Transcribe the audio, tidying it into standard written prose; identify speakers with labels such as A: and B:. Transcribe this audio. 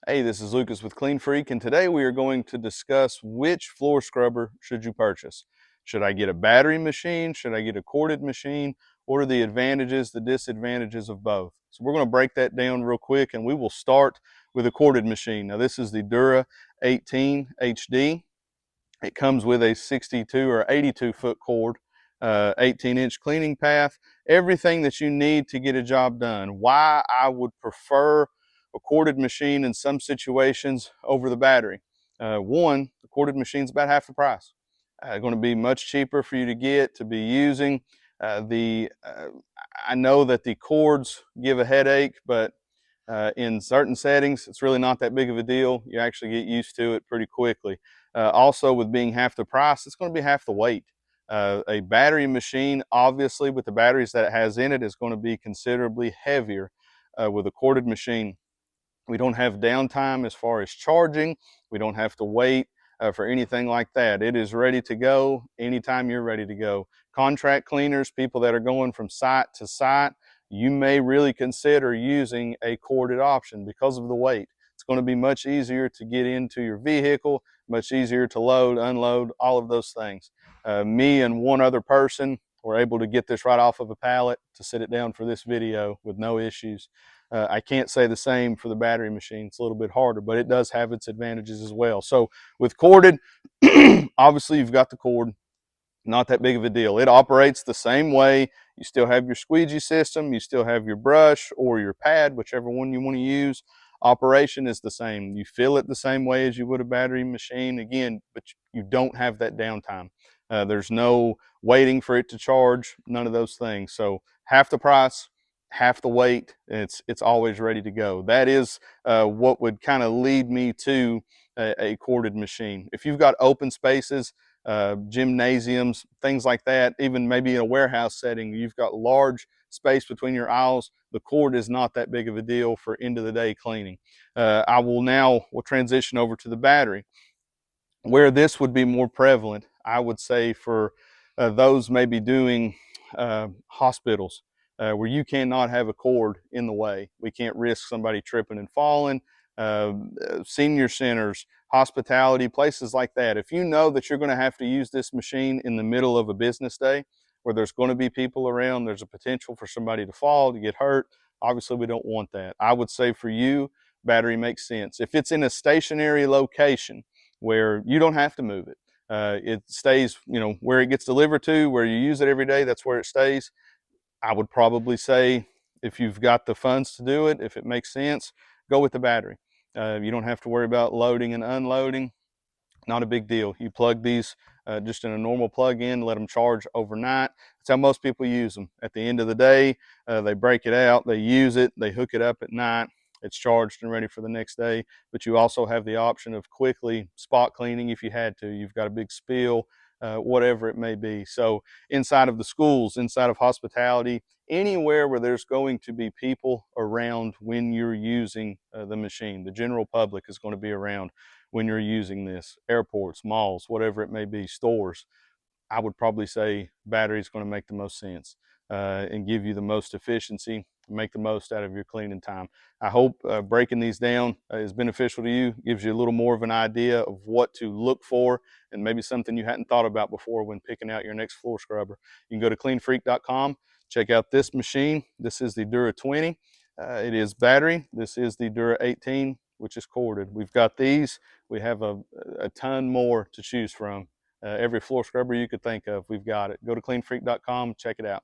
A: Hey, this is Lucas with Clean Freak, and today we are going to discuss which floor scrubber should you purchase. Should I get a battery machine? Should I get a corded machine? What are the advantages, the disadvantages of both? So we're going to break that down real quick, and we will start with a corded machine. Now this is the Dura 18 HD. It comes with a 62 or 82 foot cord, 18-inch cleaning path, everything that you need to get a job done. Why I would prefer a corded machine in some situations over the battery. One, the corded machine is about half the price. Going to be much cheaper for you to get, to be using. I know that the cords give a headache, but in certain settings, it's really not that big of a deal. You actually get used to it pretty quickly. Also, with being half the price, it's going to be half the weight. A battery machine, obviously, with the batteries that it has in it, is going to be considerably heavier. With a corded machine, we don't have downtime as far as charging. We don't have to wait for anything like that. It is ready to go anytime you're ready to go. Contract cleaners, people that are going from site to site, you may really consider using a corded option because of the weight. It's going to be much easier to get into your vehicle, much easier to load, unload, all of those things. Me and one other person were able to get this right off of a pallet to sit it down for this video with no issues. I can't say the same for the battery machine. It's a little bit harder, but it does have its advantages as well. So with corded, obviously you've got the cord, not that big of a deal. It operates the same way. You still have your squeegee system, you still have your brush or your pad, whichever one you want to use. Operation is the same. You fill it the same way as you would a battery machine, again, but you don't have that downtime. There's no waiting for it to charge, none of those things. So half the price, half the weight, it's always ready to go. That is what would kind of lead me to a corded machine. If you've got open spaces, gymnasiums, things like that, even maybe in a warehouse setting, you've got large space between your aisles, the cord is not that big of a deal for end of the day cleaning. We'll transition over to the battery. Where this would be more prevalent, I would say for those maybe doing hospitals where you cannot have a cord in the way. We can't risk somebody tripping and falling. Senior centers, hospitality, places like that. If you know that you're going to have to use this machine in the middle of a business day where there's going to be people around, there's a potential for somebody to fall, to get hurt. Obviously, we don't want that. I would say for you, battery makes sense. If it's in a stationary location, where you don't have to move it. It stays, where it gets delivered to, where you use it every day, that's where it stays. I would probably say if you've got the funds to do it, if it makes sense, go with the battery. You don't have to worry about loading and unloading. Not a big deal. You plug these just in a normal plug-in, let them charge overnight. That's how most people use them. At the end of the day, they break it out, they use it, they hook it up at night. It's charged and ready for the next day. But you also have the option of quickly spot cleaning if you had to. You've got a big spill, whatever it may be. So inside of the schools, inside of hospitality, anywhere where there's going to be people around when you're using the machine, the general public is going to be around when you're using this. Airports, malls, whatever it may be, stores, I would probably say battery is going to make the most sense and give you the most efficiency, make the most out of your cleaning time. I hope breaking these down is beneficial to you, gives you a little more of an idea of what to look for and maybe something you hadn't thought about before when picking out your next floor scrubber. You can go to cleanfreak.com, check out this machine. This is the Dura 20. It is battery. This is the Dura 18, which is corded. We've got these. We have a ton more to choose from. Every floor scrubber you could think of, we've got it. Go to cleanfreak.com, check it out.